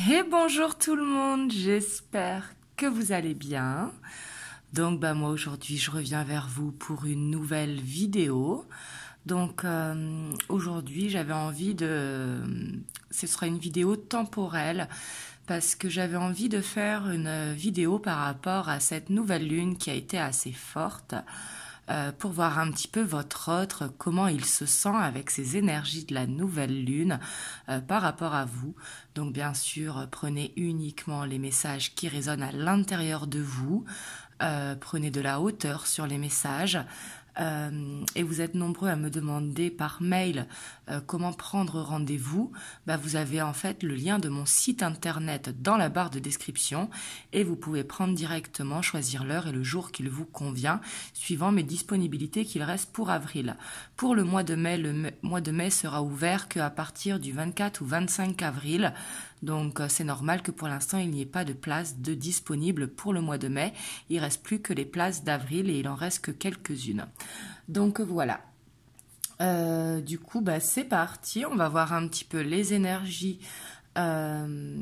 Et bonjour tout le monde, j'espère que vous allez bien. Donc moi aujourd'hui je reviens vers vous pour une nouvelle vidéo. Donc aujourd'hui j'avais envie ce sera une vidéo temporelle parce que j'avais envie de faire une vidéo par rapport à cette nouvelle lune qui a été assez forte. Pour voir un petit peu votre autre, comment il se sent avec ces énergies de la nouvelle lune par rapport à vous. Donc bien sûr, prenez uniquement les messages qui résonnent à l'intérieur de vous, prenez de la hauteur sur les messages. Et vous êtes nombreux à me demander par mail comment prendre rendez-vous. Vous avez en fait le lien de mon site internet dans la barre de description et vous pouvez prendre directement, choisir l'heure et le jour qu'il vous convient suivant mes disponibilités qu'il reste pour avril. Pour le mois de mai, mois de mai sera ouvert qu'à partir du 24 ou 25 avril. Donc c'est normal que pour l'instant il n'y ait pas de place de disponible pour le mois de mai. Il ne reste plus que les places d'avril et il en reste que quelques-unes. Donc voilà. Du coup c'est parti. On va voir un petit peu les énergies de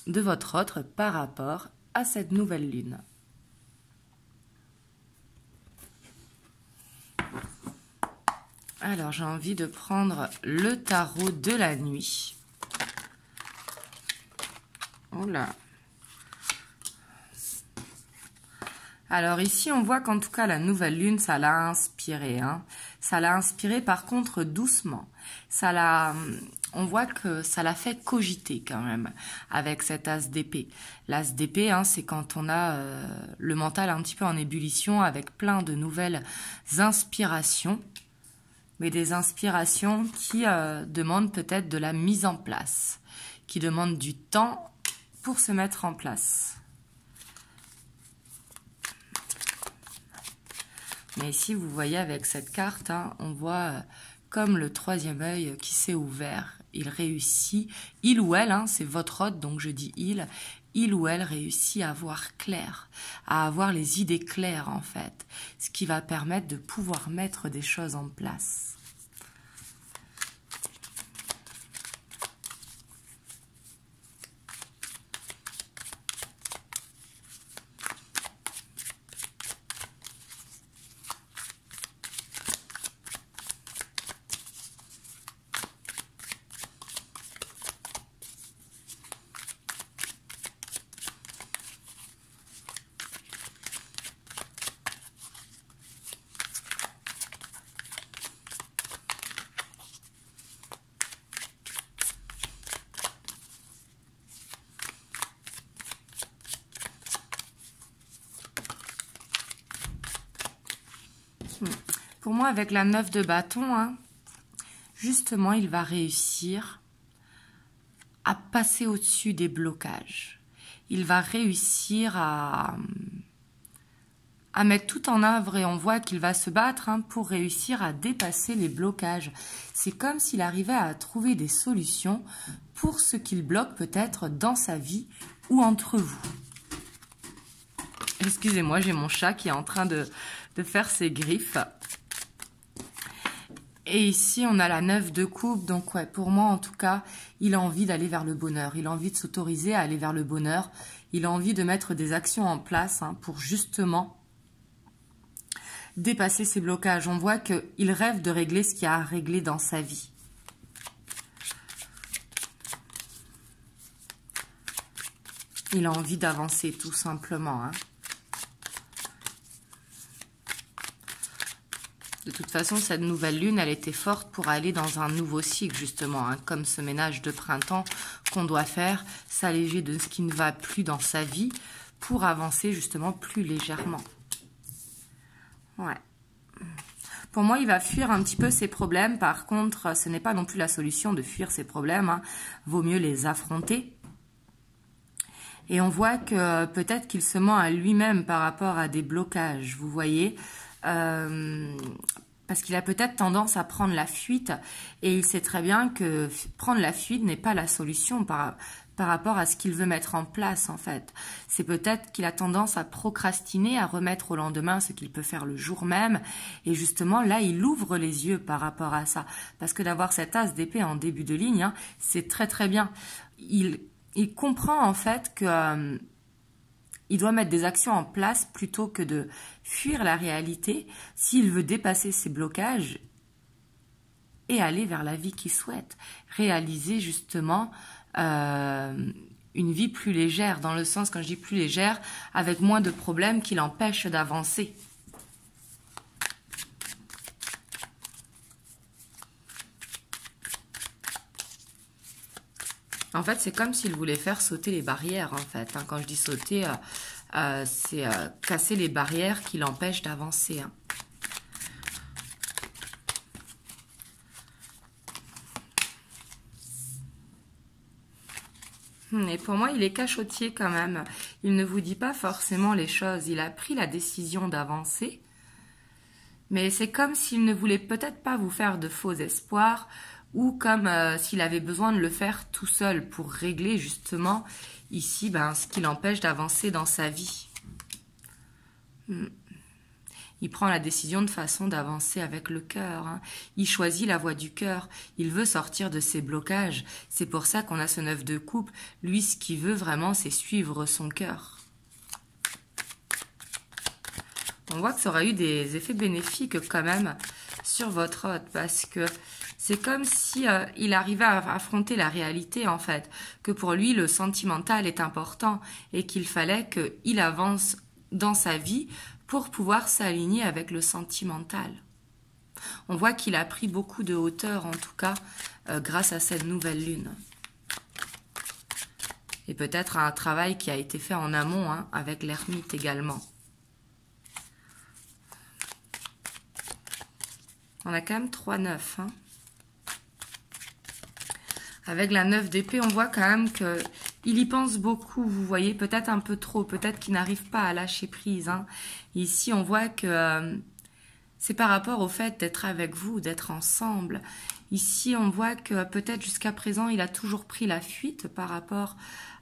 votre autre par rapport à cette nouvelle lune. Alors j'ai envie de prendre le tarot de la nuit. Oula. Alors ici, on voit qu'en tout cas, la nouvelle lune, ça l'a inspiré. Ça l'a inspiré, par contre, doucement. On voit que ça l'a fait cogiter quand même avec cet as d'épée. L'as d'épée, c'est quand on a le mental un petit peu en ébullition avec plein de nouvelles inspirations. Mais des inspirations qui demandent peut-être de la mise en place, qui demandent du temps pour se mettre en place. Mais ici, vous voyez avec cette carte, on voit comme le troisième œil qui s'est ouvert. Il réussit, il ou elle, c'est votre hôte, donc je dis il ou elle réussit à voir clair, à avoir les idées claires en fait, ce qui va permettre de pouvoir mettre des choses en place. Pour moi, avec la 9 de bâton, justement, il va réussir à passer au-dessus des blocages. Il va réussir à mettre tout en œuvre et on voit qu'il va se battre pour réussir à dépasser les blocages. C'est comme s'il arrivait à trouver des solutions pour ce qu'il bloque peut-être dans sa vie ou entre vous. Excusez-moi, j'ai mon chat qui est en train de faire ses griffes. Et ici, on a la 9 de coupe. Donc, ouais, pour moi, en tout cas, il a envie d'aller vers le bonheur. Il a envie de s'autoriser à aller vers le bonheur. Il a envie de mettre des actions en place pour justement dépasser ses blocages. On voit qu'il rêve de régler ce qu'il y a à régler dans sa vie. Il a envie d'avancer, tout simplement. De toute façon, cette nouvelle lune, elle était forte pour aller dans un nouveau cycle, justement, comme ce ménage de printemps qu'on doit faire, s'alléger de ce qui ne va plus dans sa vie pour avancer, justement, plus légèrement. Ouais. Pour moi, il va fuir un petit peu ses problèmes. Par contre, ce n'est pas non plus la solution de fuir ses problèmes. Vaut mieux les affronter. Et on voit que peut-être qu'il se ment à lui-même par rapport à des blocages, vous voyez. Parce qu'il a peut-être tendance à prendre la fuite et il sait très bien que prendre la fuite n'est pas la solution par rapport à ce qu'il veut mettre en place en fait. C'est peut-être qu'il a tendance à procrastiner, à remettre au lendemain ce qu'il peut faire le jour même et justement là il ouvre les yeux par rapport à ça parce que d'avoir cet as d'épée en début de ligne, c'est très très bien. il comprend en fait que il doit mettre des actions en place plutôt que de fuir la réalité s'il veut dépasser ses blocages et aller vers la vie qu'il souhaite, réaliser justement une vie plus légère, dans le sens, quand je dis plus légère, avec moins de problèmes qui l'empêchent d'avancer. En fait, c'est comme s'il voulait faire sauter les barrières, en fait. Quand je dis sauter, c'est casser les barrières qui l'empêchent d'avancer. Et pour moi, il est cachotier quand même. Il ne vous dit pas forcément les choses. Il a pris la décision d'avancer. Mais c'est comme s'il ne voulait peut-être pas vous faire de faux espoirs ou comme s'il avait besoin de le faire tout seul pour régler justement ici ce qui l'empêche d'avancer dans sa vie. Il prend la décision de façon d'avancer avec le cœur. Il choisit la voie du cœur. Il veut sortir de ses blocages. C'est pour ça qu'on a ce 9 de coupe. Lui, ce qu'il veut vraiment, c'est suivre son cœur. On voit que ça aura eu des effets bénéfiques quand même sur votre hôte parce que c'est comme si il arrivait à affronter la réalité en fait, que pour lui le sentimental est important et qu'il fallait qu'il avance dans sa vie pour pouvoir s'aligner avec le sentimental. On voit qu'il a pris beaucoup de hauteur en tout cas grâce à cette nouvelle lune. Et peut-être un travail qui a été fait en amont avec l'ermite également. On a quand même 3-9. Avec la 9 d'épée, on voit quand même qu'il y pense beaucoup, vous voyez, peut-être un peu trop, peut-être qu'il n'arrive pas à lâcher prise. Ici, on voit que c'est par rapport au fait d'être avec vous, d'être ensemble. Ici, on voit que peut-être jusqu'à présent, il a toujours pris la fuite par rapport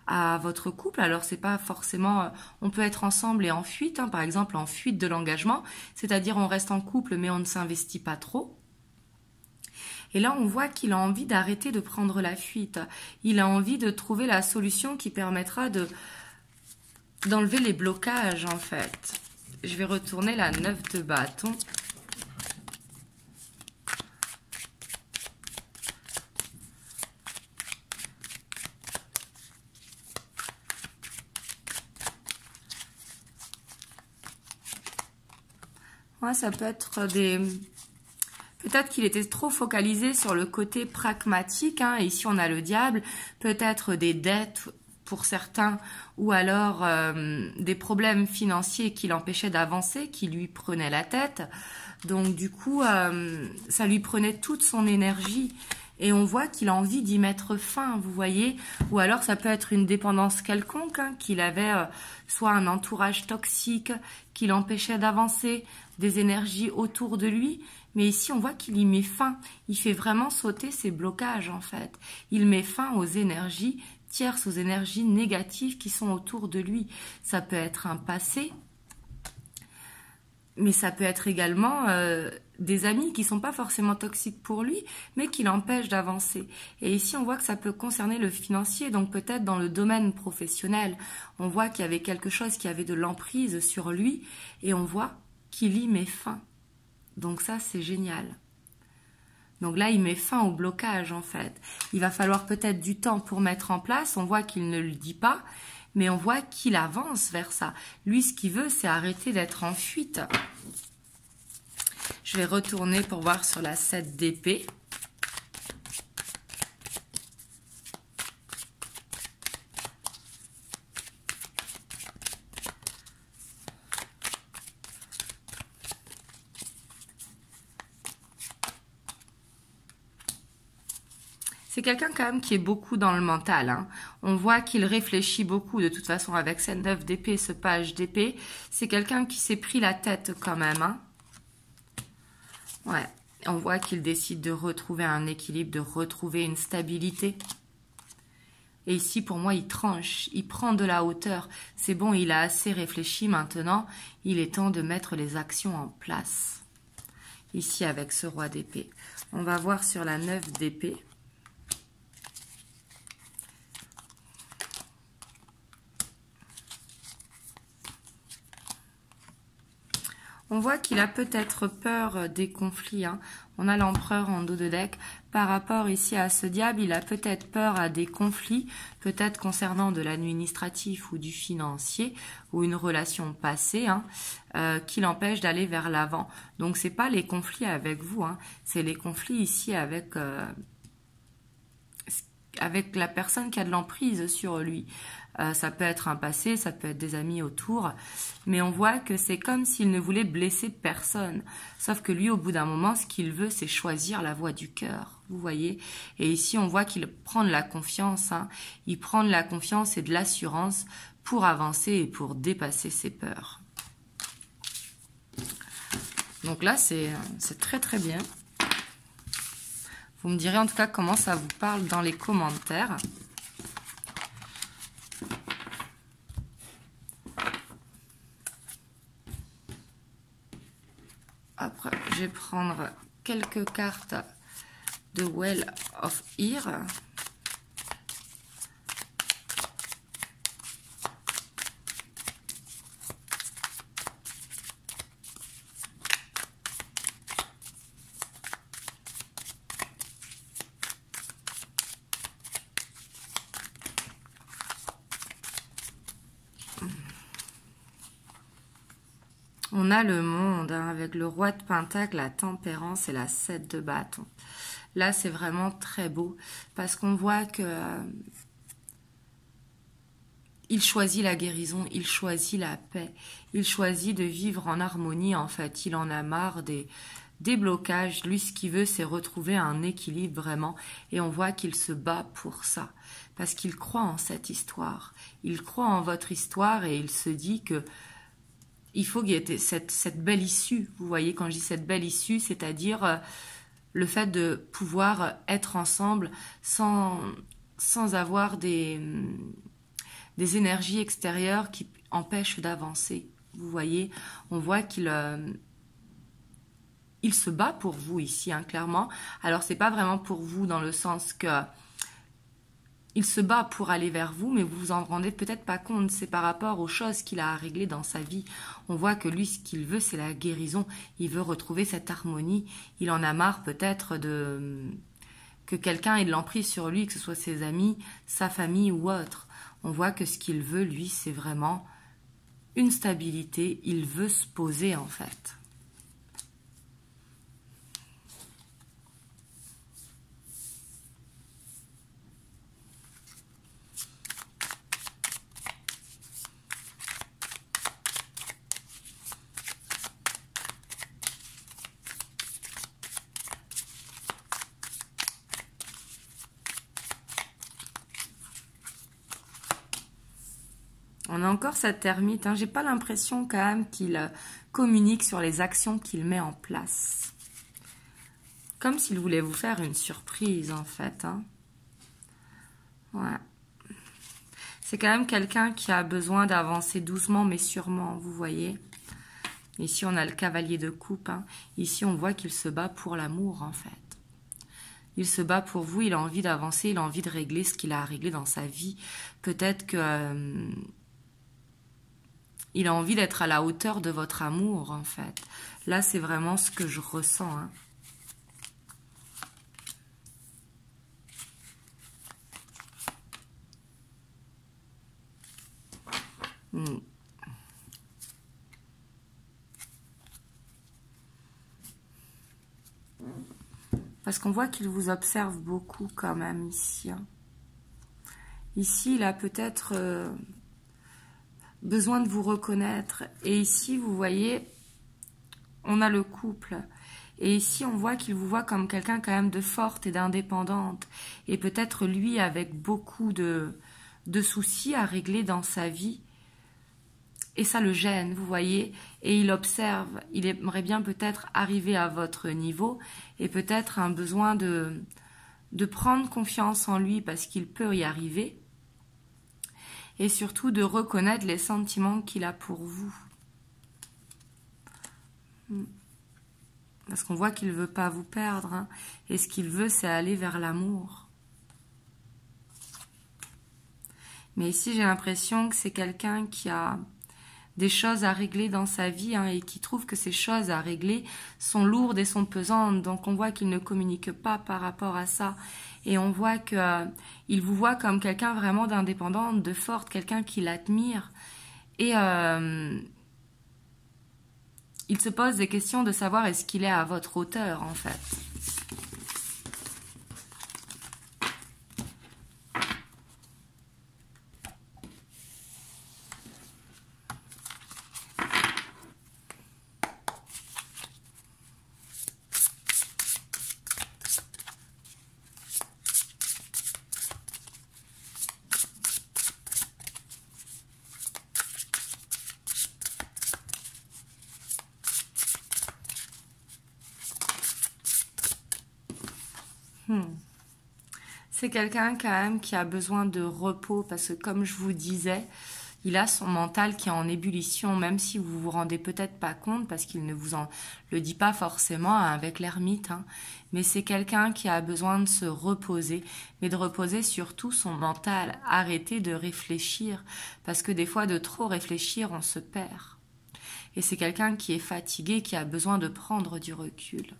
à votre couple. Alors, c'est pas forcément... on peut être ensemble et en fuite, par exemple en fuite de l'engagement, c'est-à-dire on reste en couple mais on ne s'investit pas trop. Et là, on voit qu'il a envie d'arrêter de prendre la fuite. Il a envie de trouver la solution qui permettra d'enlever les blocages, en fait. Je vais retourner la 9 de bâton. Ouais, ça peut être des... Peut-être qu'il était trop focalisé sur le côté pragmatique. Ici, on a le diable. Peut-être des dettes pour certains ou alors des problèmes financiers qui l'empêchaient d'avancer, qui lui prenaient la tête. Donc, du coup, ça lui prenait toute son énergie. Et on voit qu'il a envie d'y mettre fin, vous voyez. Ou alors, ça peut être une dépendance quelconque, qu'il avait soit un entourage toxique qui l'empêchait d'avancer, des énergies autour de lui. Mais ici, on voit qu'il y met fin. Il fait vraiment sauter ses blocages, en fait. Il met fin aux énergies tierces, aux énergies négatives qui sont autour de lui. Ça peut être un passé, mais ça peut être également des amis qui ne sont pas forcément toxiques pour lui, mais qui l'empêchent d'avancer. Et ici, on voit que ça peut concerner le financier, donc peut-être dans le domaine professionnel. On voit qu'il y avait quelque chose qui avait de l'emprise sur lui, et on voit qu'il y met fin. Donc ça, c'est génial. Donc là, il met fin au blocage, en fait. Il va falloir peut-être du temps pour mettre en place. On voit qu'il ne le dit pas, mais on voit qu'il avance vers ça. Lui, ce qu'il veut, c'est arrêter d'être en fuite. Je vais retourner pour voir sur la 7 d'épée. C'est quelqu'un quand même qui est beaucoup dans le mental. On voit qu'il réfléchit beaucoup de toute façon avec cette 9 d'épée, ce page d'épée. C'est quelqu'un qui s'est pris la tête quand même. Ouais, on voit qu'il décide de retrouver un équilibre, de retrouver une stabilité. Et ici, pour moi, il tranche, il prend de la hauteur. C'est bon, il a assez réfléchi maintenant. Il est temps de mettre les actions en place. Ici, avec ce roi d'épée. On va voir sur la 9 d'épée. On voit qu'il a peut-être peur des conflits. Hein. On a l'empereur en dos de deck. Par rapport ici à ce diable, il a peut-être peur à des conflits, peut-être concernant de l'administratif ou du financier, ou une relation passée, hein, qui l'empêche d'aller vers l'avant. Donc, c'est pas les conflits avec vous, hein, c'est les conflits ici avec la personne qui a de l'emprise sur lui. Ça peut être un passé, ça peut être des amis autour, mais on voit que c'est comme s'il ne voulait blesser personne. Sauf que lui, au bout d'un moment, ce qu'il veut, c'est choisir la voie du cœur, vous voyez. Et ici, on voit qu'il prend de la confiance, hein. Il prend de la confiance et de l'assurance pour avancer et pour dépasser ses peurs. Donc là, c'est très très bien. Vous me direz en tout cas comment ça vous parle dans les commentaires. Après, je vais prendre quelques cartes de Well of Ear. On a le monde, hein, avec le roi de Pentacle, la tempérance et la 7 de bâton. Là, c'est vraiment très beau parce qu'on voit que il choisit la guérison, il choisit la paix, il choisit de vivre en harmonie. En fait, il en a marre des blocages. Lui, ce qu'il veut, c'est retrouver un équilibre vraiment. Et on voit qu'il se bat pour ça parce qu'il croit en cette histoire. Il croit en votre histoire et il se dit que il faut qu'il y ait cette belle issue. Vous voyez, quand je dis cette belle issue, c'est-à-dire le fait de pouvoir être ensemble sans avoir des énergies extérieures qui empêchent d'avancer. Vous voyez, on voit qu'il il se bat pour vous ici, hein, clairement. Alors, c'est pas vraiment pour vous dans le sens que il se bat pour aller vers vous, mais vous vous en rendez peut-être pas compte. C'est par rapport aux choses qu'il a à régler dans sa vie. On voit que lui, ce qu'il veut, c'est la guérison. Il veut retrouver cette harmonie. Il en a marre peut-être que quelqu'un ait de l'emprise sur lui, que ce soit ses amis, sa famille ou autre. On voit que ce qu'il veut, lui, c'est vraiment une stabilité. Il veut se poser, en fait. On a encore cette ermite, hein. J'ai pas l'impression quand même qu'il communique sur les actions qu'il met en place. Comme s'il voulait vous faire une surprise, en fait. Hein. Ouais. C'est quand même quelqu'un qui a besoin d'avancer doucement, mais sûrement, vous voyez. Ici, on a le cavalier de coupe. Hein. Ici, on voit qu'il se bat pour l'amour, en fait. Il se bat pour vous, il a envie d'avancer, il a envie de régler ce qu'il a à régler dans sa vie. Peut-être que... il a envie d'être à la hauteur de votre amour, en fait. Là, c'est vraiment ce que je ressens. Hein. Parce qu'on voit qu'il vous observe beaucoup quand même ici. Hein. Ici, il a peut-être... besoin de vous reconnaître. Et ici, vous voyez, on a le couple. Et ici, on voit qu'il vous voit comme quelqu'un quand même de forte et d'indépendante. Et peut-être lui avec beaucoup de soucis à régler dans sa vie. Et ça le gêne, vous voyez. Et il observe. Il aimerait bien peut-être arriver à votre niveau. Et peut-être un besoin de prendre confiance en lui parce qu'il peut y arriver. Et surtout de reconnaître les sentiments qu'il a pour vous. Parce qu'on voit qu'il ne veut pas vous perdre. Hein. Et ce qu'il veut, c'est aller vers l'amour. Mais ici, j'ai l'impression que c'est quelqu'un qui a des choses à régler dans sa vie hein, et qui trouve que ces choses à régler sont lourdes et sont pesantes. Donc on voit qu'il ne communique pas par rapport à ça. Et on voit que il vous voit comme quelqu'un vraiment d'indépendante, de forte, quelqu'un qui l'admire. Et il se pose des questions de savoir est-ce qu'il est à votre hauteur en fait. C'est quelqu'un quand même qui a besoin de repos parce que comme je vous disais, il a son mental qui est en ébullition, même si vous vous rendez peut-être pas compte parce qu'il ne vous en le dit pas forcément avec l'ermite. Hein. Mais c'est quelqu'un qui a besoin de se reposer, mais de reposer surtout son mental. Arrêter de réfléchir parce que des fois de trop réfléchir, on se perd. Et c'est quelqu'un qui est fatigué, qui a besoin de prendre du recul.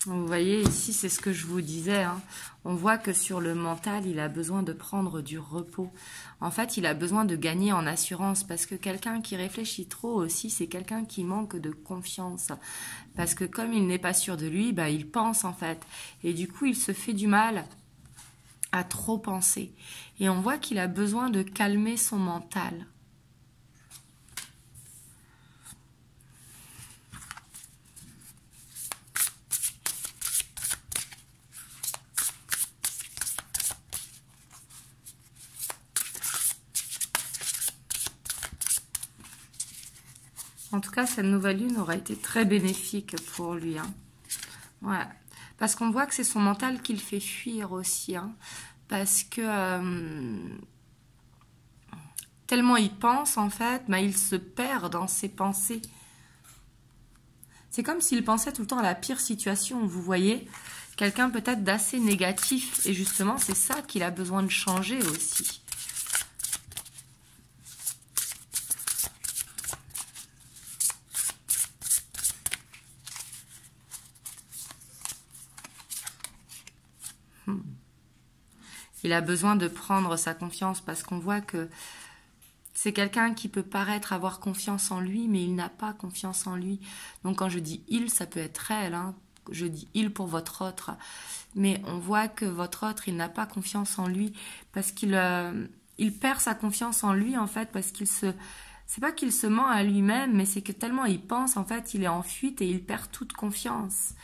Vous voyez, ici, c'est ce que je vous disais. Hein. On voit que sur le mental, il a besoin de prendre du repos. En fait, il a besoin de gagner en assurance parce que quelqu'un qui réfléchit trop aussi, c'est quelqu'un qui manque de confiance. Parce que comme il n'est pas sûr de lui, bah, il pense en fait. Et du coup, il se fait du mal à trop penser. Et on voit qu'il a besoin de calmer son mental. En tout cas, cette nouvelle lune aura été très bénéfique pour lui. Hein. Ouais. Parce qu'on voit que c'est son mental qui le fait fuir aussi. Hein. Parce que tellement il pense, en fait, bah, il se perd dans ses pensées. C'est comme s'il pensait tout le temps à la pire situation, vous voyez. Quelqu'un peut-être d'assez négatif. Et justement, c'est ça qu'il a besoin de changer aussi. Il a besoin de prendre sa confiance parce qu'on voit que c'est quelqu'un qui peut paraître avoir confiance en lui, mais il n'a pas confiance en lui. Donc quand je dis « il », ça peut être elle. Hein. Je dis « il » pour votre autre. Mais on voit que votre autre, il n'a pas confiance en lui parce qu'il il perd sa confiance en lui, en fait, parce qu'il se... C'est pas qu'il se ment à lui-même, mais c'est que tellement il pense, en fait, il est en fuite et il perd toute confiance.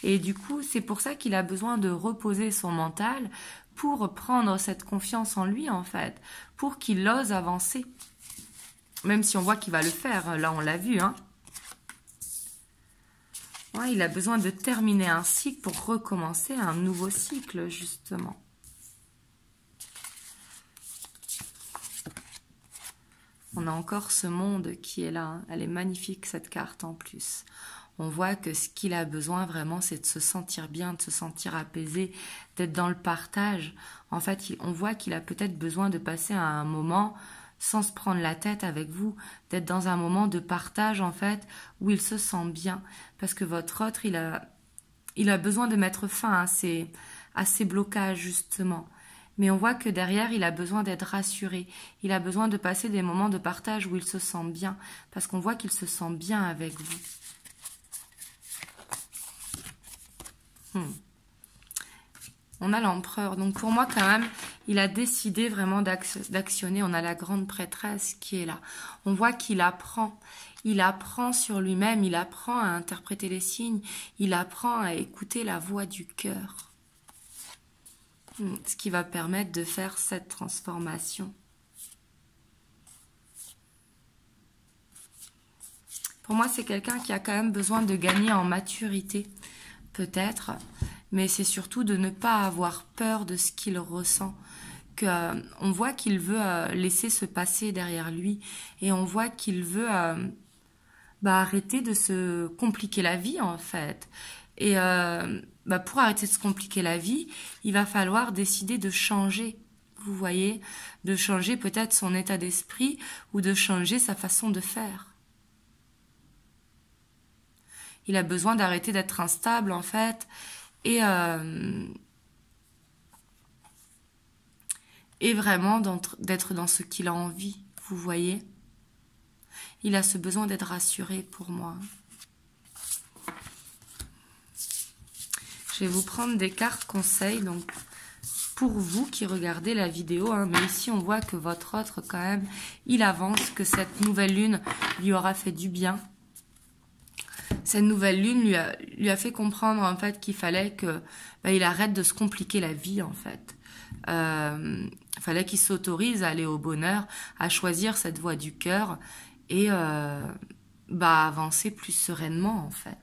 Et du coup, c'est pour ça qu'il a besoin de reposer son mental pour prendre cette confiance en lui, en fait, pour qu'il ose avancer. Même si on voit qu'il va le faire, là on l'a vu. Hein. Ouais, il a besoin de terminer un cycle pour recommencer un nouveau cycle, justement. On a encore ce monde qui est là. Hein. Elle est magnifique, cette carte, en plus. On voit que ce qu'il a besoin vraiment, c'est de se sentir bien, de se sentir apaisé, d'être dans le partage. En fait, on voit qu'il a peut-être besoin de passer à un moment sans se prendre la tête avec vous, d'être dans un moment de partage, en fait, où il se sent bien. Parce que votre autre, il a besoin de mettre fin à ces blocages, justement. Mais on voit que derrière, il a besoin d'être rassuré. Il a besoin de passer des moments de partage où il se sent bien. Parce qu'on voit qu'il se sent bien avec vous. On a l'empereur. Donc pour moi, quand même, il a décidé vraiment d'actionner. On a la grande prêtresse qui est là. On voit qu'il apprend. Il apprend sur lui-même. Il apprend à interpréter les signes. Il apprend à écouter la voix du cœur. Ce qui va permettre de faire cette transformation. Pour moi, c'est quelqu'un qui a quand même besoin de gagner en maturité. Peut-être, mais c'est surtout de ne pas avoir peur de ce qu'il ressent, on voit qu'il veut laisser se passer derrière lui et on voit qu'il veut arrêter de se compliquer la vie en fait. Et pour arrêter de se compliquer la vie, il va falloir décider de changer. Vous voyez, de changer peut-être son état d'esprit ou de changer sa façon de faire. Il a besoin d'arrêter d'être instable en fait et vraiment d'être dans ce qu'il a envie, vous voyez. Il a ce besoin d'être rassuré pour moi. Je vais vous prendre des cartes conseils, donc pour vous qui regardez la vidéo, hein, mais ici on voit que votre autre quand même, il avance, que cette nouvelle lune lui aura fait du bien. Cette nouvelle lune lui a fait comprendre en fait qu'il fallait que il arrête de se compliquer la vie en fait. Il fallait qu'il s'autorise à aller au bonheur, à choisir cette voie du cœur et avancer plus sereinement en fait.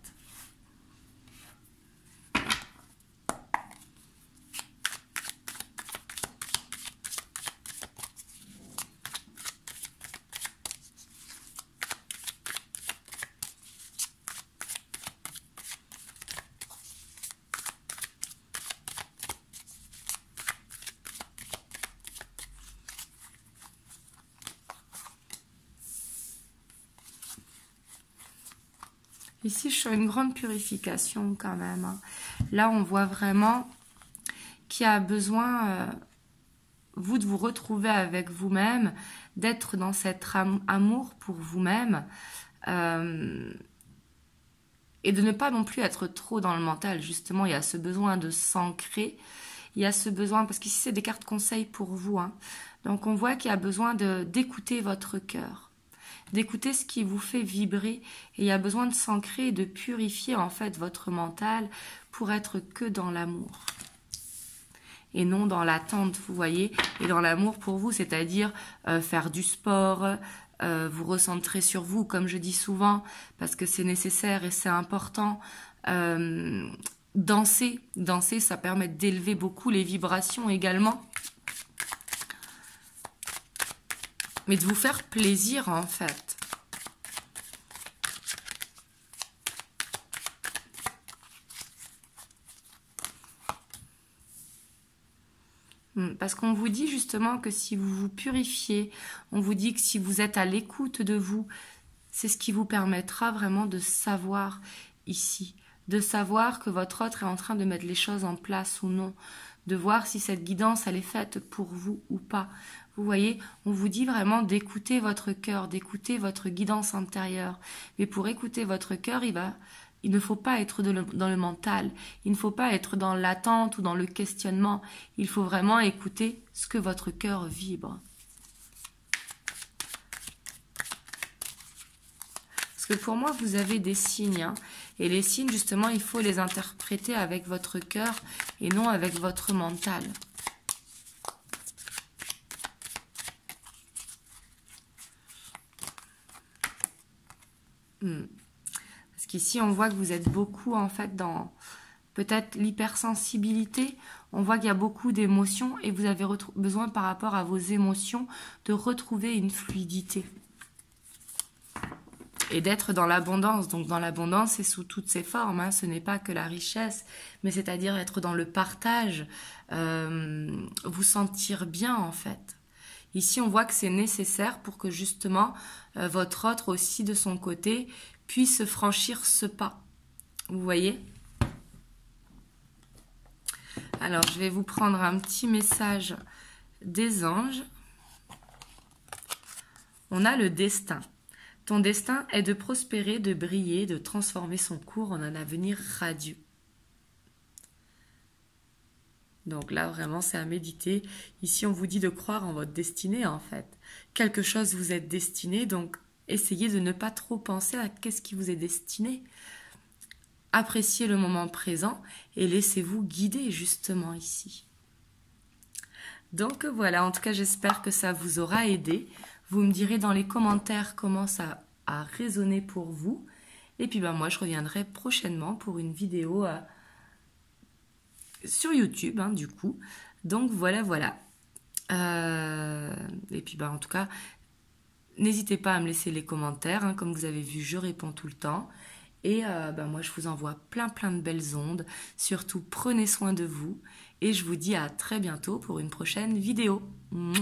Ici, je suis sur une grande purification quand même. Hein. Là, on voit vraiment qu'il y a besoin, vous, de vous retrouver avec vous-même, d'être dans cet amour pour vous-même et de ne pas non plus être trop dans le mental. Justement, il y a ce besoin de s'ancrer. Il y a ce besoin, parce qu'ici, c'est des cartes conseils pour vous. Hein. Donc, on voit qu'il y a besoin d'écouter votre cœur. D'écouter ce qui vous fait vibrer et il y a besoin de s'ancrer et de purifier en fait votre mental pour être que dans l'amour et non dans l'attente, vous voyez, et dans l'amour pour vous, c'est-à-dire faire du sport, vous recentrer sur vous comme je dis souvent parce que c'est nécessaire et c'est important. Danser, ça permet d'élever beaucoup les vibrations également. Mais de vous faire plaisir, en fait. Parce qu'on vous dit justement que si vous vous purifiez, on vous dit que si vous êtes à l'écoute de vous, c'est ce qui vous permettra vraiment de savoir ici, de savoir que votre autre est en train de mettre les choses en place ou non, de voir si cette guidance, elle est faite pour vous ou pas. Vous voyez, on vous dit vraiment d'écouter votre cœur, d'écouter votre guidance intérieure. Mais pour écouter votre cœur, il ne faut pas être dans le mental, il ne faut pas être dans l'attente ou dans le questionnement. Il faut vraiment écouter ce que votre cœur vibre. Parce que pour moi, vous avez des signes. Hein, et les signes, justement, il faut les interpréter avec votre cœur et non avec votre mental. Parce qu'ici, on voit que vous êtes beaucoup, en fait, dans peut-être l'hypersensibilité. On voit qu'il y a beaucoup d'émotions et vous avez besoin, par rapport à vos émotions, de retrouver une fluidité. Et d'être dans l'abondance. Donc, dans l'abondance, c'est sous toutes ses formes. Hein. Ce n'est pas que la richesse, mais c'est-à-dire être dans le partage, vous sentir bien, en fait. Ici, on voit que c'est nécessaire pour que, justement, votre autre aussi, de son côté, puisse franchir ce pas. Vous voyez? Alors, je vais vous prendre un petit message des anges. On a le destin. Ton destin est de prospérer, de briller, de transformer son cours en un avenir radieux. Donc là, vraiment, c'est à méditer. Ici, on vous dit de croire en votre destinée, en fait. Quelque chose vous êtes destiné, donc essayez de ne pas trop penser à qu'est-ce qui vous est destiné. Appréciez le moment présent et laissez-vous guider, justement, ici. Donc voilà, en tout cas, j'espère que ça vous aura aidé. Vous me direz dans les commentaires comment ça a résonné pour vous. Et puis moi, je reviendrai prochainement pour une vidéo sur YouTube, hein, du coup. Donc voilà. Et puis en tout cas, n'hésitez pas à me laisser les commentaires, hein, comme vous avez vu, je réponds tout le temps. Et moi, je vous envoie plein plein de belles ondes. Surtout, prenez soin de vous. Et je vous dis à très bientôt pour une prochaine vidéo. Mouah.